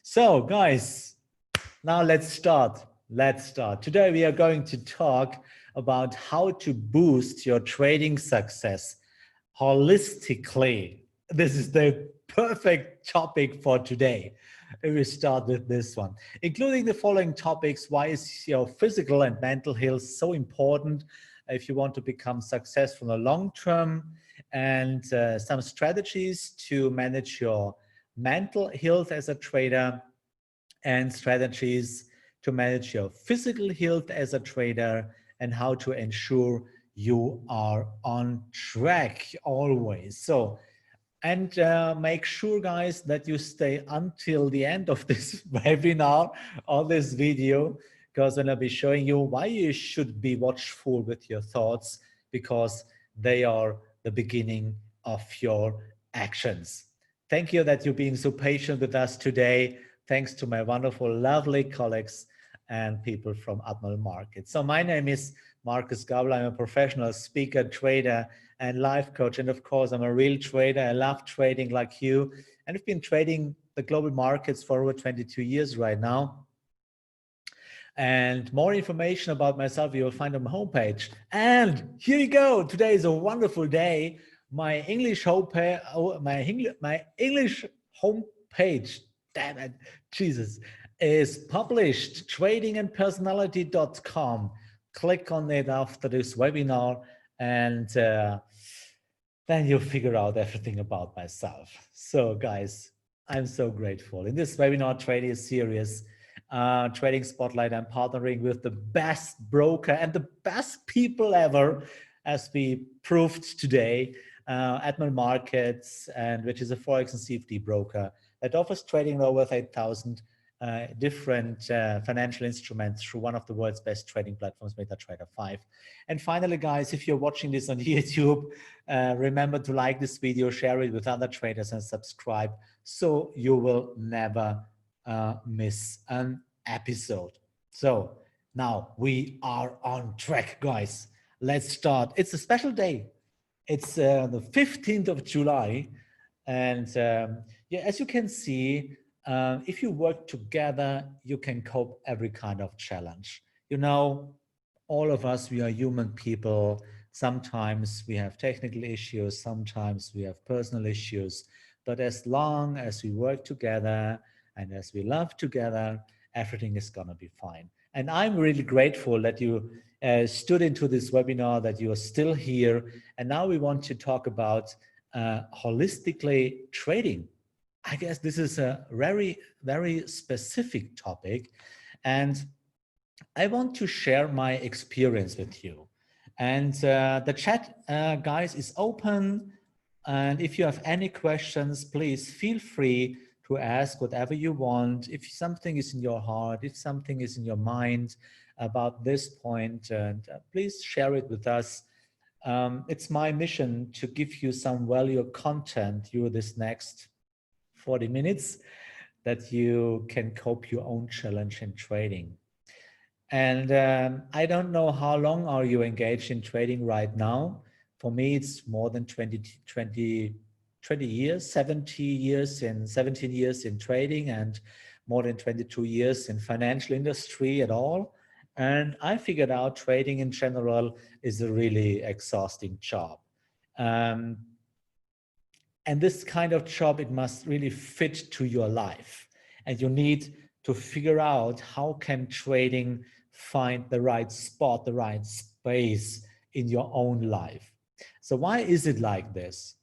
So guys, now let's start. Today we are going to talk about how to boost your trading success holistically. This is the perfect topic for today. We will start with this one, including the following topics. Why is your physical and mental health so important if you want to become successful in the long term, and some strategies to manage your mental health as a trader, and strategies to manage your physical health as a trader, and how to ensure you are on track always. So, and make sure, guys, that you stay until the end of this webinar or this video, because I'm going to be showing you why you should be watchful with your thoughts, because they are the beginning of your actions. Thank you that you're being so patient with us today. Thanks to my wonderful, lovely colleagues and people from Admiral Market. So my name is Markus Gabel. I'm a professional speaker, trader, and life coach. And of course, I'm a real trader. I love trading like you. And I've been trading the global markets for over 22 years right now. And more information about myself you will find on my homepage. And here you go. Today is a wonderful day. My English homepage, my English homepage, damn it, Jesus, is published, tradingandpersonality.com. Click on it after this webinar, and then you'll figure out everything about myself. So guys, I'm so grateful. In this webinar trading series, Trading Spotlight, I'm partnering with the best broker and the best people ever, as we proved today, Admiral Markets, and which is a Forex and CFD broker that offers trading over 8,000 different financial instruments through one of the world's best trading platforms, MetaTrader 5. And finally, guys, if you're watching this on YouTube, remember to like this video, share it with other traders, and subscribe so you will never miss an episode. So now we are on track, guys. Let's start. It's a special day. It's the 15th of July. And yeah, as you can see, if you work together, you can cope every kind of challenge. You know, all of us, we are human people. Sometimes we have technical issues, sometimes we have personal issues. But as long as we work together and as we love together, everything is gonna be fine. And I'm really grateful that you stood into this webinar, that you are still here. And now we want to talk about holistically trading. I guess this is a very, very specific topic. And I want to share my experience with you. And the chat, guys, is open. And if you have any questions, please feel free to ask whatever you want. If something is in your heart, if something is in your mind about this point, and please share it with us. It's my mission to give you some value content through this next 40 minutes that you can cope your own challenge in trading. And I don't know how long are you engaged in trading right now. For me, it's more than 20 years, 17 years in trading, and more than 22 years in financial industry at all. And I figured out trading in general is a really exhausting job. And this kind of job, it must really fit to your life. And you need to figure out how can trading find the right spot, the right space in your own life. So why is it like this?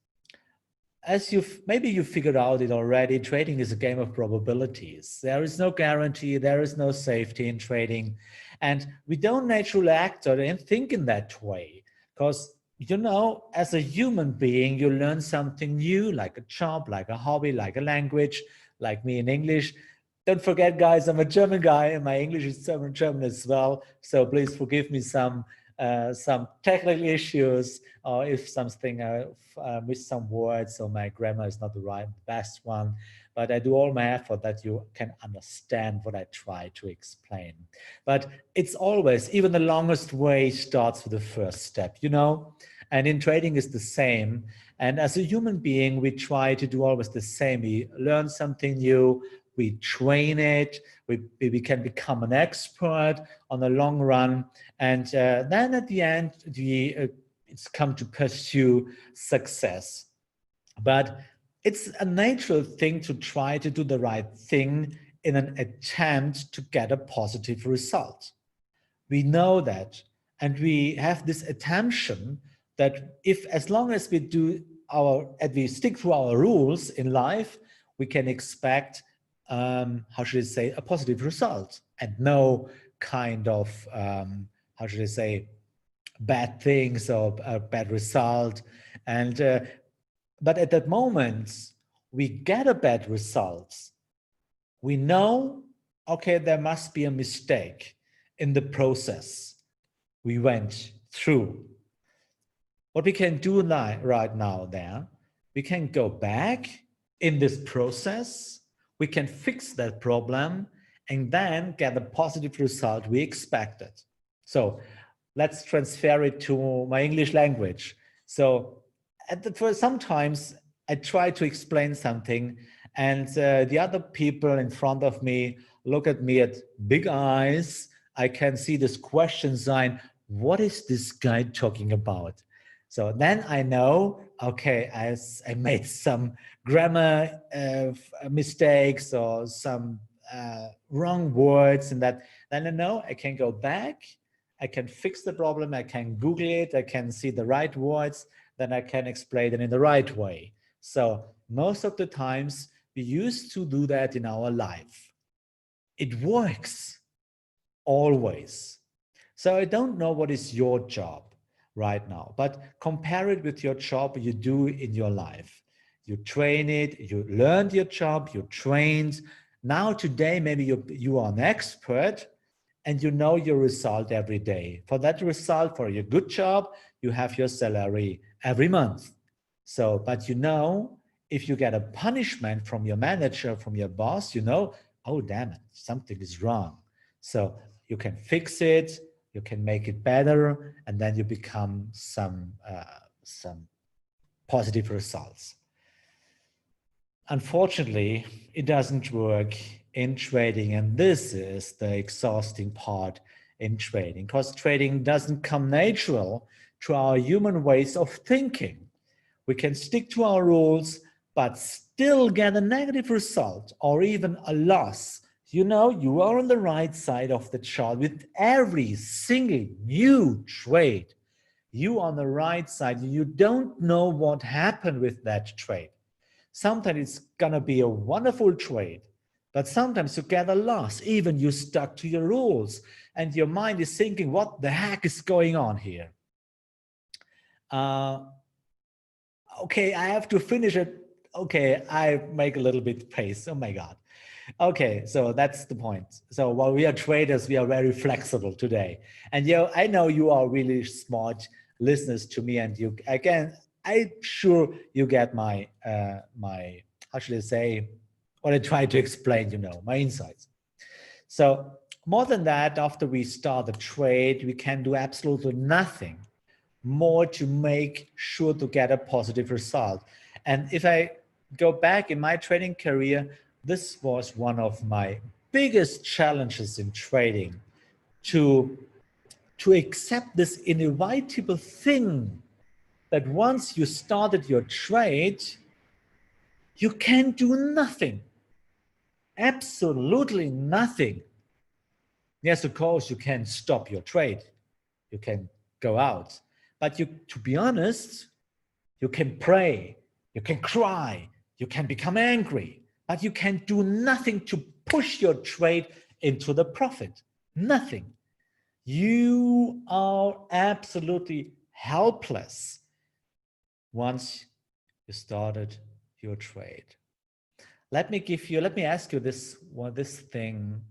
As maybe you figured out it already, trading is a game of probabilities. There is no guarantee, there is no safety in trading. And we don't naturally act or think in that way, because, you know, as a human being, you learn something new, like a job, like a hobby, like a language, like me in English. Don't forget, guys, I'm a German guy and my English is German as well. So please forgive me some technical issues, or if something I missed some words, or my grammar is not the best one, but I do all my effort that you can understand what I try to explain. But it's always, even the longest way starts with the first step, you know, and in trading is the same. And as a human being, we try to do always the same. We learn something new, we train it, we can become an expert on the long run. And then at the end, it's come to pursue success. But it's a natural thing to try to do the right thing in an attempt to get a positive result. We know that, and we have this attention that if, as long as we we stick to our rules in life, we can expect, how should I say, a positive result, and no kind of, how should I say, bad things or a bad result. And but at that moment, we get a bad result. We know, okay, there must be a mistake in the process we went through. What we can do right now there, we can go back in this process, we can fix that problem, and then get the positive result we expected. So let's transfer it to my English language. So sometimes I try to explain something, and the other people in front of me look at me at big eyes. I can see this question sign. What is this guy talking about? So then I know, okay, I made some grammar mistakes or some wrong words, and that. Then I know I can go back, I can fix the problem, I can Google it, I can see the right words, then I can explain it in the right way. So most of the times we used to do that in our life. It works always. So I don't know what is your job right now, but compare it with your job you do in your life. You train it, you learned your job, you trained. Now today, maybe you are an expert and you know your result every day. For that result, for your good job, you have your salary every month. So, but you know, if you get a punishment from your manager, from your boss, you know, oh, damn it, something is wrong. So you can fix it, you can make it better, and then you become some positive results. Unfortunately, it doesn't work in trading, and this is the exhausting part in trading, because trading doesn't come natural to our human ways of thinking. We can stick to our rules, but still get a negative result or even a loss. You know, you are on the right side of the chart with every single new trade. You on the right side, you don't know what happened with that trade. Sometimes it's gonna be a wonderful trade, but sometimes you get a loss, even you stuck to your rules, and your mind is thinking, what the heck is going on here? Okay, I have to finish it. Okay, I make a little bit pace. Oh my God. Okay, so that's the point. So while we are traders, we are very flexible today. And I know you are really smart listeners to me, and you again, I'm sure you get my how should I say, what I try to explain, my insights. So more than that, after we start the trade, we can do absolutely nothing more to make sure to get a positive result. And if I go back in my trading career, this was one of my biggest challenges in trading, to accept this inevitable thing that once you started your trade, you can do nothing, absolutely nothing. Yes, of course, you can stop your trade, you can go out, but to be honest, you can pray, you can cry, you can become angry, but you can do nothing to push your trade into the profit. Nothing. You are absolutely helpless once you started your trade. Let me ask you this thing.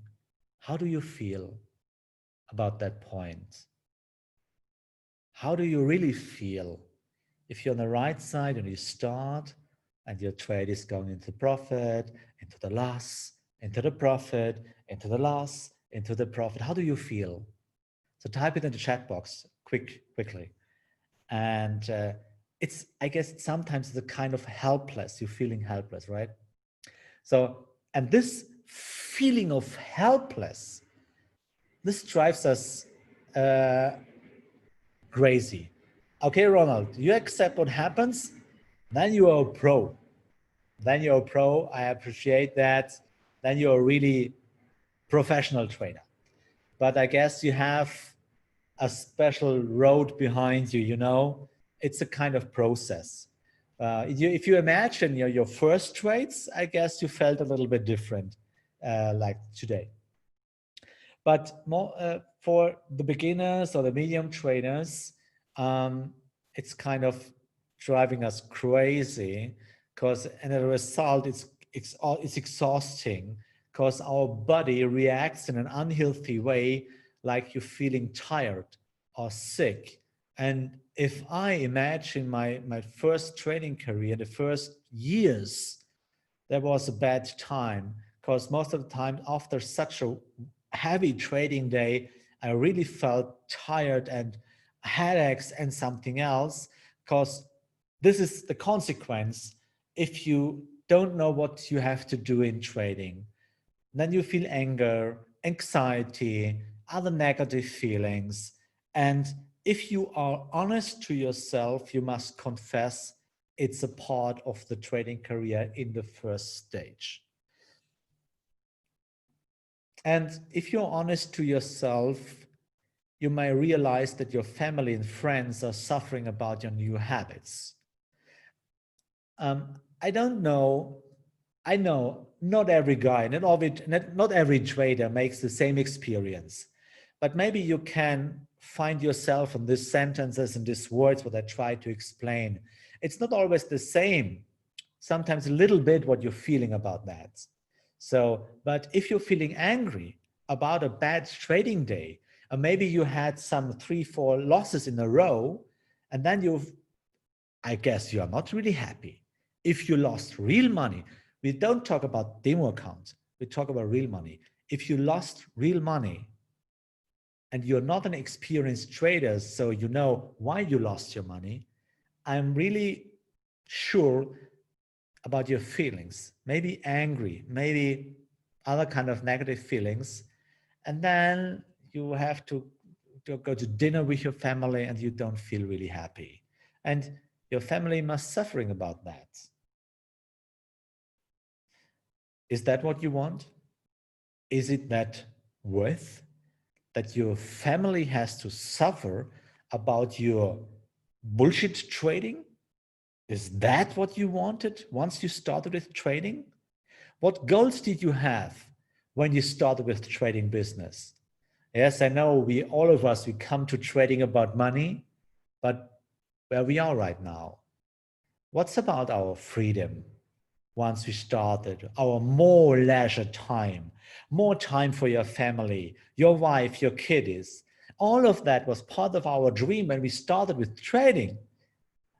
How do you feel about that point? How do you really feel if you're on the right side and you start and your trade is going into profit, into the loss, into the profit, into the loss, into the profit? How do you feel? So type it in the chat box quickly. And I guess sometimes it's a kind of helpless, you're feeling helpless, right? So, and this feeling of helpless, this drives us crazy. Okay, Ronald, you accept what happens, then you are a pro. Then you're a pro. I appreciate that. Then you're a really professional trainer. But I guess you have a special road behind you, you know? It's a kind of process. If you imagine your first trades, I guess you felt a little bit different like today. But more for the beginners or the medium trainers, it's kind of driving us crazy because, and the result, it's exhausting because our body reacts in an unhealthy way, like you're feeling tired or sick. And if I imagine my first training career, the first years, there was a bad time because most of the time after such a heavy trading day, I really felt tired and headaches and something else, because this is the consequence. If you don't know what you have to do in trading, then you feel anger, anxiety, other negative feelings. And if you are honest to yourself, you must confess it's a part of the trading career in the first stage. And if you're honest to yourself, you may realize that your family and friends are suffering about your new habits. I don't know. I know not every guy, not every trader makes the same experience, but maybe you can find yourself in these sentences and these words, what I try to explain. It's not always the same. Sometimes a little bit what you're feeling about that. So, but if you're feeling angry about a bad trading day, or maybe you had some 3-4 losses in a row, and then I guess you are not really happy. If you lost real money, we don't talk about demo accounts, we talk about real money. If you lost real money and you're not an experienced trader, so you know why you lost your money, I'm really sure about your feelings, maybe angry, maybe other kind of negative feelings. And then you have to go to dinner with your family and you don't feel really happy. And your family must suffering about that. Is that what you want? Is it that worth that your family has to suffer about your bullshit trading? Is that what you wanted once you started with trading? What goals did you have when you started with trading business? Yes, I know all of us, we come to trading about money, but where we are right now, what's about our freedom? Once we started, our more leisure time, more time for your family, your wife, your kiddies, all of that was part of our dream when we started with trading.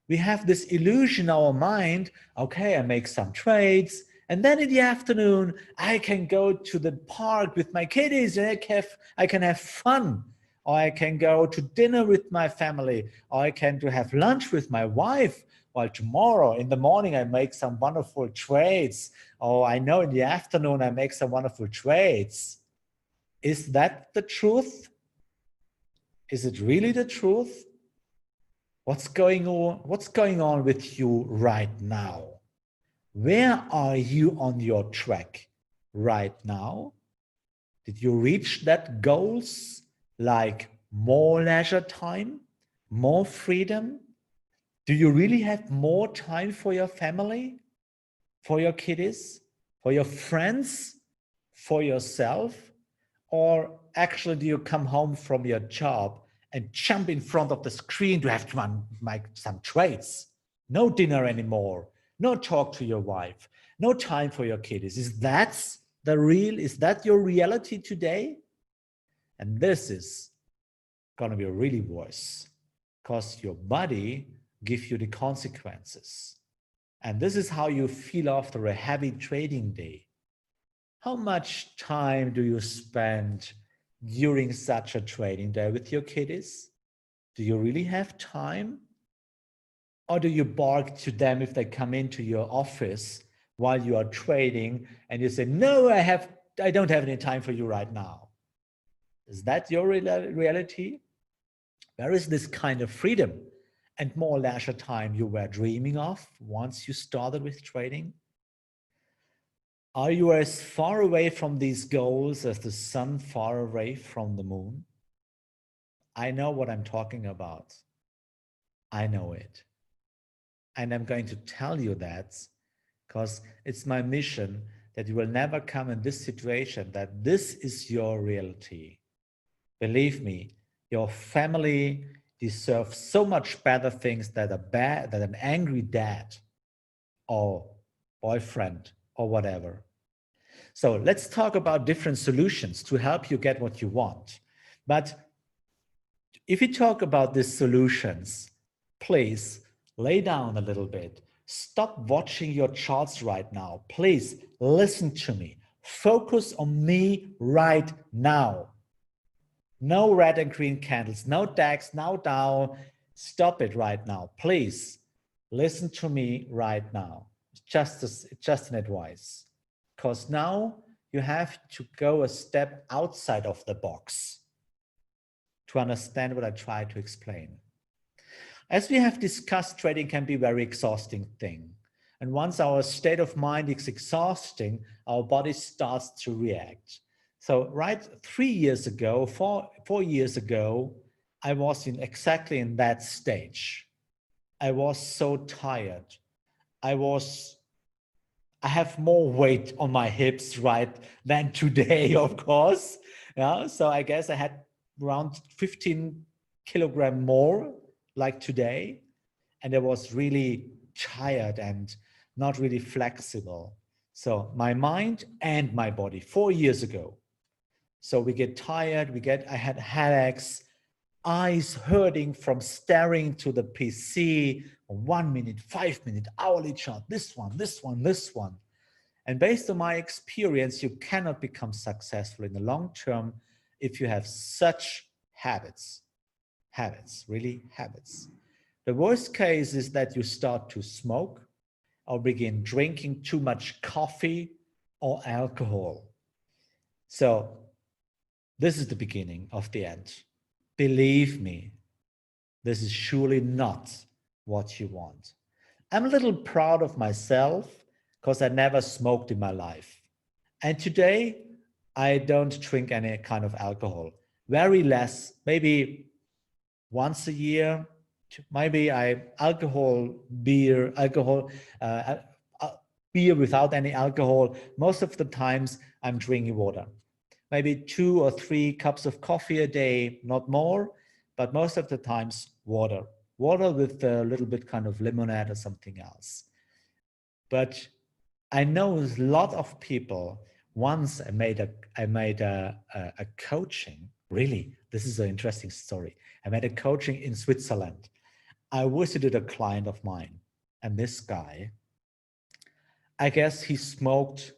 We have this illusion in our mind, okay, I make some trades, and then in the afternoon, I can go to the park with my kiddies and I can have fun. Or I can go to dinner with my family, or I can have lunch with my wife. While tomorrow in the morning, I make some wonderful trades. Or I know in the afternoon, I make some wonderful trades. Is that the truth? Is it really the truth? What's going on? What's going on with you right now? Where are you on your track right now? Did you reach that goals like more leisure time, more freedom? Do you really have more time for your family, for your kiddies, for your friends, for yourself? Or actually do you come home from your job and jump in front of the screen to have to make some trades? No dinner anymore, no talk to your wife, no time for your kiddies. Is that your reality today? And this is gonna be really worse because your body gives you the consequences. And this is how you feel after a heavy trading day. How much time do you spend during such a trading day with your kiddies? Do you really have time? Or do you bark to them if they come into your office while you are trading and you say, no, I have I don't have any time for you right now. Is that your reality? Where is this kind of freedom and more leisure time you were dreaming of once you started with trading? Are you as far away from these goals as the sun far away from the moon? I know what I'm talking about. I know it. And I'm going to tell you that because it's my mission that you will never come in this situation, that this is your reality. Believe me, your family deserves so much better things than an angry dad or boyfriend or whatever. So let's talk about different solutions to help you get what you want. But if you talk about these solutions, please lay down a little bit. Stop watching your charts right now. Please listen to me. Focus on me right now. No red and green candles, no DAX, no Dow. Stop it right now. Please listen to me right now. It's just an advice. Because now you have to go a step outside of the box to understand what I try to explain. As we have discussed, trading can be a very exhausting thing. And once our state of mind is exhausting, our body starts to react. So right 3 years ago, 4 years ago, I was exactly in that stage. I was so tired. I have more weight on my hips right than today, of course. Yeah, so I guess I had around 15 kilogram more like today. And I was really tired and not really flexible. So my mind and my body 4 years ago. So we get tired, I had headaches, eyes hurting from staring to the PC, 1 minute, 5 minute, hourly chart, this one, this one, this one. And based on my experience, you cannot become successful in the long term if you have such habits. Really habits. The worst case is that you start to smoke or begin drinking too much coffee or alcohol. So this is the beginning of the end. Believe me, this is surely not what you want. I'm a little proud of myself because I never smoked in my life. And today, I don't drink any kind of alcohol. Very less, maybe once a year, maybe beer without any alcohol. Most of the times I'm drinking water. Maybe 2 or 3 cups of coffee a day, not more, but most of the times water. Water with a little bit kind of lemonade or something else. But I know a lot of people. Once I made a coaching. Really, this is an interesting story. I made a coaching in Switzerland. I visited a client of mine, and this guy, I guess he smoked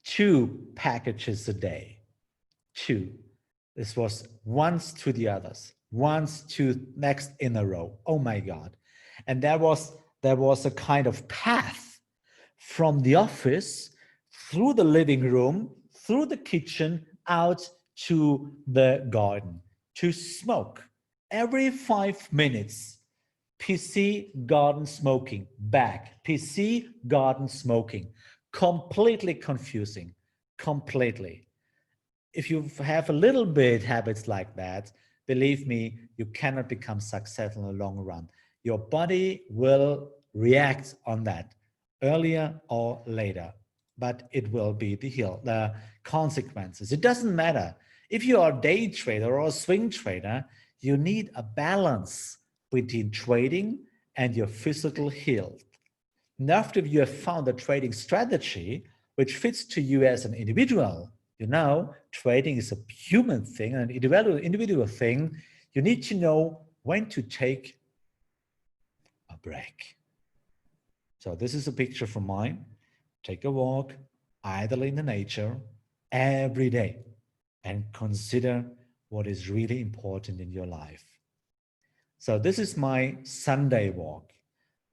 2 packages a day. 2. This was once to the others, once to next in a row. Oh my God. And there was a kind of path from the office through the living room, through the kitchen, out to the garden to smoke. Every 5 minutes, PC, garden, smoking, back, PC, garden, smoking. Completely confusing, completely. If you have a little bit habits like that, believe me, you cannot become successful in the long run. Your body will react on that earlier or later, but it will be the consequences. It doesn't matter. If you are a day trader or a swing trader, you need a balance between trading and your physical health. And after you have found a trading strategy which fits to you as an individual, trading is a human thing, an individual thing. You need to know when to take a break. So this is a picture from mine. Take a walk, idle in the nature every day, and consider what is really important in your life. So this is my Sunday walk.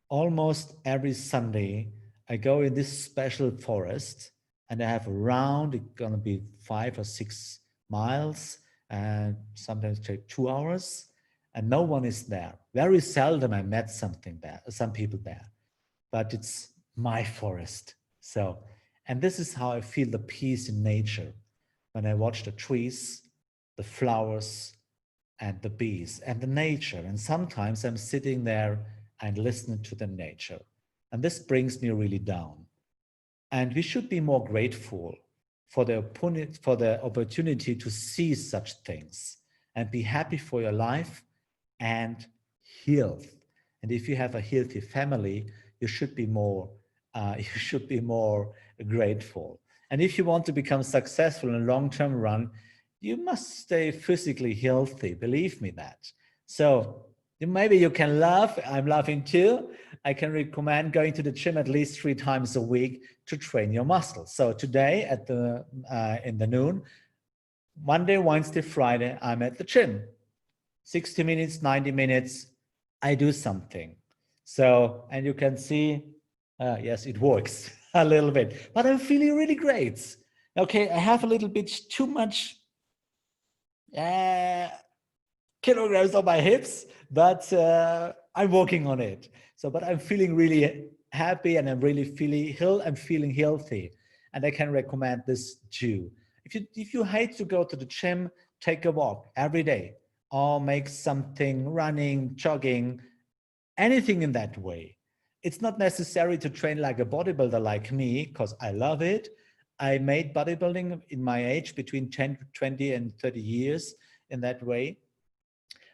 Almost every Sunday, I go in this special forest and I have around, it's gonna be 5 or 6 miles, and sometimes take 2 hours, and no one is there. Very seldom I met some people there, but it's my forest. So, and this is how I feel the peace in nature when I watch the trees, the flowers, and the bees and the nature. And sometimes I'm sitting there and listening to the nature. And this brings me really down. And we should be more grateful for the opportunity to see such things and be happy for your life and health. And if you have a healthy family, you should be more you should be more grateful. And if you want to become successful in the long-term run, you must stay physically healthy. Believe me that. So maybe you can laugh. I'm laughing too. I can recommend going to the gym at least 3 times a week to train your muscles. So today at the in the noon, Monday, Wednesday, Friday, I'm at the gym. 60 minutes, 90 minutes, I do something. So, and you can see, yes, it works a little bit, but I'm feeling really great. Okay, I have a little bit too much uh, kilograms on my hips, but I'm working on it. So, but I'm feeling really happy, and I'm feeling healthy, and I can recommend this too. If you hate to go to the gym, take a walk every day, or make something running, jogging, anything in that way. It's not necessary to train like a bodybuilder like me, because I love it. I made bodybuilding in my age between 10, 20 and 30 years in that way,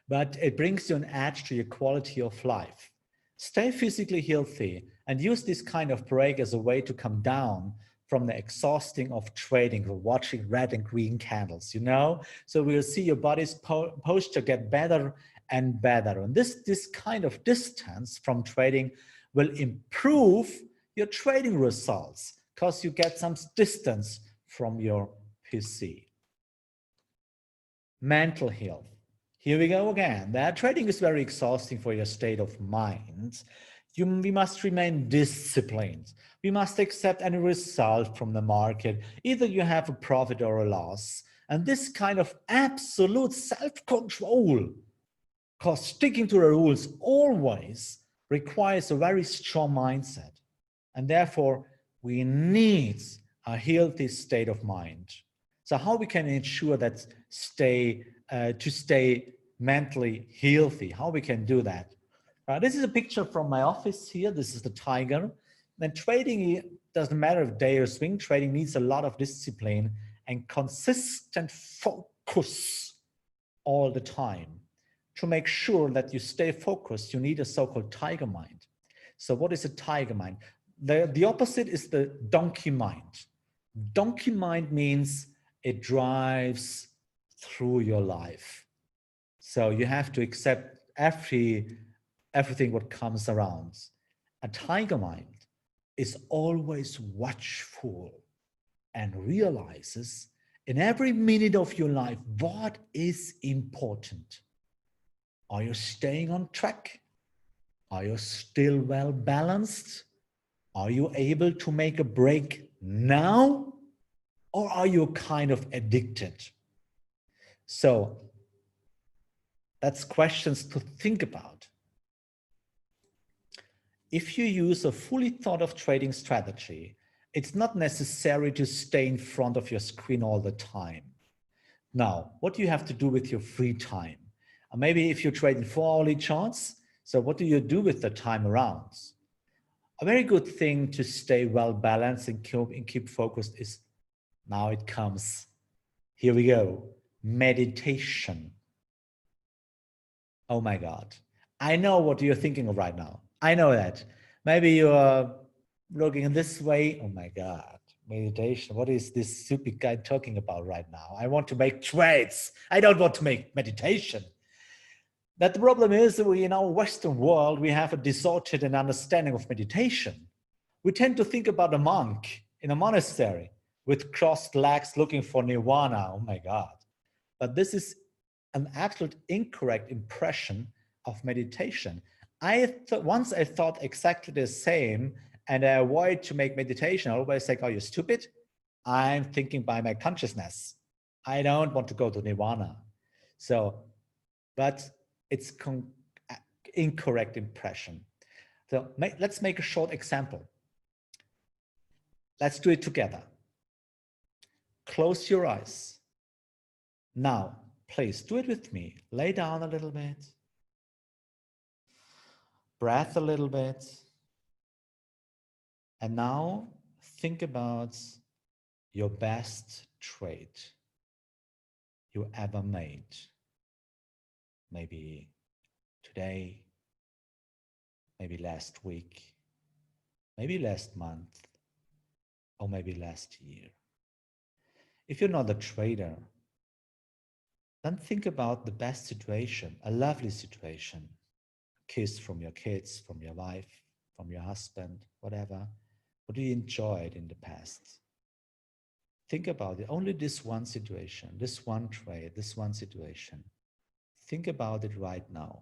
but it brings you an edge to your quality of life. Stay physically healthy and use this kind of break as a way to come down from the exhausting of trading or watching red and green candles, you know? So we'll see your body's posture get better and better. And this kind of distance from trading will improve your trading results because you get some distance from your PC. Mental health. Here we go again. That trading is very exhausting for your state of mind. We must remain disciplined. We must accept any result from the market. Either you have a profit or a loss. And this kind of absolute self-control, because sticking to the rules always requires a very strong mindset. And therefore, we need a healthy state of mind. So how we can ensure that to stay mentally healthy, how we can do that. This is a picture from my office here. This is the tiger. And trading doesn't matter if day or swing. Trading needs a lot of discipline and consistent focus all the time. To make sure that you stay focused, you need a so-called tiger mind. So what is a tiger mind? The opposite is the donkey mind. Donkey mind means it drives through your life. So you have to accept everything what comes around. A tiger mind is always watchful and realizes in every minute of your life what is important. Are you staying on track? Are you still well balanced? Are you able to make a break now? Or are you kind of addicted? So that's questions to think about. If you use a fully thought of trading strategy, it's not necessary to stay in front of your screen all the time. Now, what do you have to do with your free time? Maybe if you're trading 4-hourly charts, so what do you do with the time around? A very good thing to stay well balanced and keep focused is, now it comes, here we go, meditation. Oh my God. I know what you're thinking of right now. I know that. Maybe you're looking this way. Oh my God, meditation. What is this stupid guy talking about right now? I want to make trades. I don't want to make meditation. That the problem is that in our Western world, we have a distorted understanding of meditation. We tend to think about a monk in a monastery with crossed legs looking for nirvana. Oh my God. But this is an absolute incorrect impression of meditation. Once I thought exactly the same, and I avoid to make meditation. I always say, "Oh, you're stupid. I'm thinking by my consciousness. I don't want to go to nirvana. So, but it's incorrect impression. So let's make a short example. Let's do it together. Close your eyes. Now, please do it with me. Lay down a little bit. Breath a little bit. And now think about your best trait you ever made. Maybe today, maybe last week, maybe last month, or maybe last year. If you're not a trader, then think about the best situation, a lovely situation. A kiss from your kids, from your wife, from your husband, whatever. What do you enjoyed in the past? Think about it. Only this one situation, this one trait, this one situation. Think about it right now.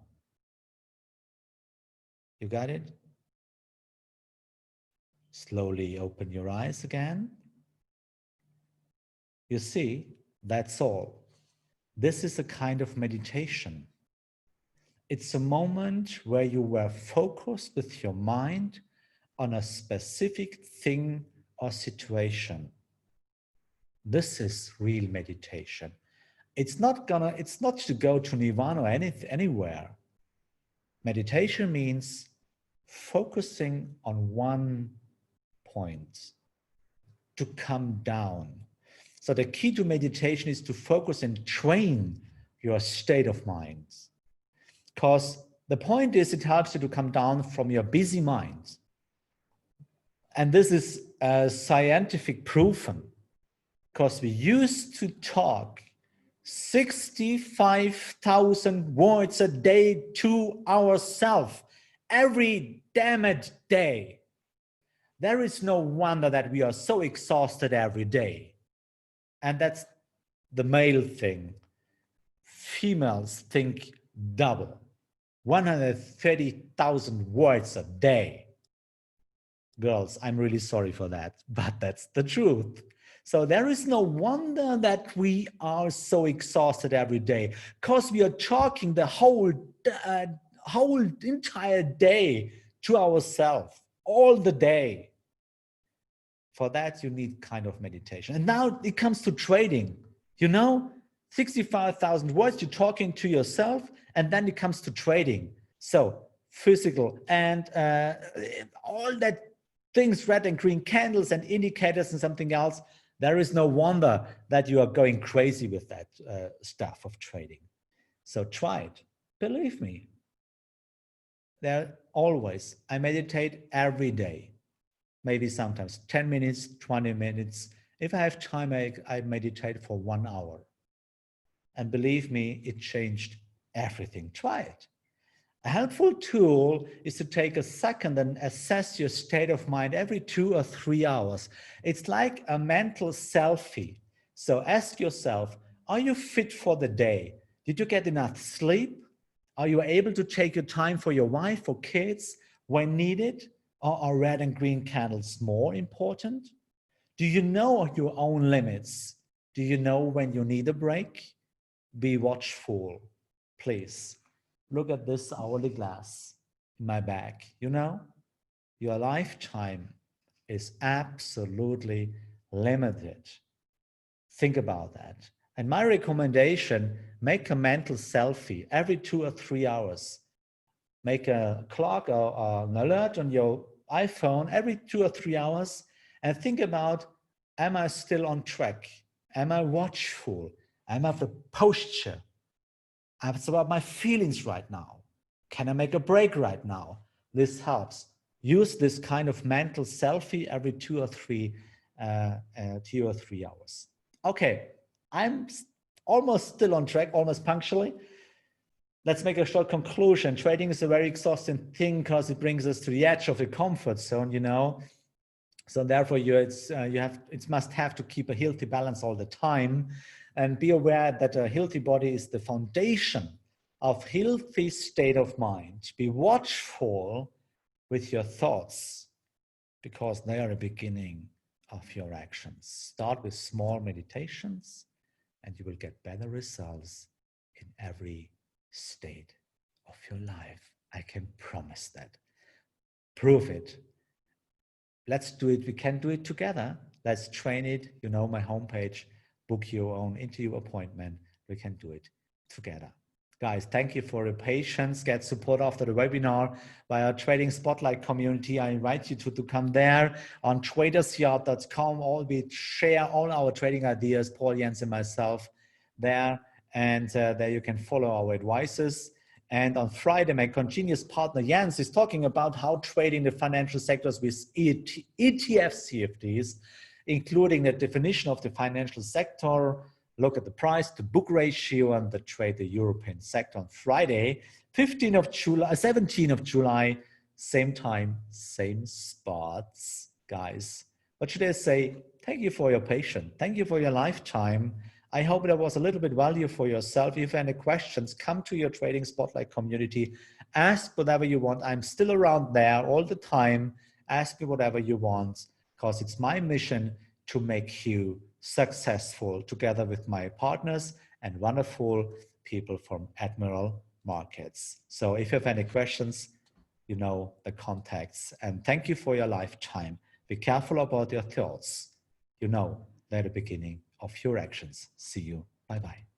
You got it? Slowly open your eyes again. You see, that's all. This is a kind of meditation. It's a moment where you were focused with your mind on a specific thing or situation. This is real meditation. It's not to go to nirvana or anywhere. Meditation means focusing on one point, to come down. So the key to meditation is to focus and train your state of mind. Because the point is, it helps you to come down from your busy mind. And this is scientific proven, because we used to talk 65,000 words a day to ourselves every damn day. There is no wonder that we are so exhausted every day. And that's the male thing. Females think double, 130,000 words a day. Girls, I'm really sorry for that, but that's the truth. So there is no wonder that we are so exhausted every day, because we are talking the whole entire day to ourselves, all the day. For that, you need kind of meditation. And now it comes to trading. 65,000 words, you're talking to yourself, and then it comes to trading. So physical and all that things, red and green candles and indicators and something else, there is no wonder that you are going crazy with that stuff of trading. So try it. Believe me. I meditate every day. Maybe sometimes 10 minutes, 20 minutes. If I have time, I meditate for 1 hour. And believe me, it changed everything. Try it. A helpful tool is to take a second and assess your state of mind every 2 or 3 hours. It's like a mental selfie. So ask yourself, are you fit for the day? Did you get enough sleep? Are you able to take your time for your wife or kids when needed? Or are red and green candles more important? Do you know your own limits? Do you know when you need a break? Be watchful, please. Look at this hourly glass in my bag. Your lifetime is absolutely limited. Think about that. And my recommendation, make a mental selfie every 2 or 3 hours. Make a clock or an alert on your iPhone every 2 or 3 hours and think about, am I still on track? Am I watchful? Am I the posture? It's about my feelings right now. Can I make a break right now? This helps. Use this kind of mental selfie every 2 or 3 hours. Okay, I'm almost still on track, almost punctually. Let's make a short conclusion. Trading is a very exhausting thing because it brings us to the edge of the comfort zone, So therefore, it must have to keep a healthy balance all the time, and be aware that a healthy body is the foundation of healthy state of mind. Be watchful with your thoughts, because they are a beginning of your actions. Start with small meditations and you will get better results in every state of your life. I can promise that. Prove it. Let's do it. We can do it together. Let's train it. You know, my homepage, book your own interview appointment. We can do it together. Guys, thank you for your patience. Get support after the webinar by our Trading Spotlight community. I invite you to come there on tradersyard.com. We share all our trading ideas, Paul, Jens, and myself there. And there you can follow our advices. And on Friday, my continuous partner Jens is talking about how trading the financial sectors with ETF CFDs, including the definition of the financial sector, look at the price to book ratio, and the trade the European sector on Friday, 17th of July, same time, same spots, guys. What should I say? Thank you for your patience. Thank you for your lifetime. I hope there was a little bit value for yourself. If you have any questions, come to your Trading Spotlight community. Ask whatever you want. I'm still around there all the time. Ask me whatever you want, because it's my mission to make you successful together with my partners and wonderful people from Admiral Markets. So if you have any questions, you know the contacts. And thank you for your lifetime. Be careful about your thoughts. You know they're the beginning of your actions. See you. Bye-bye.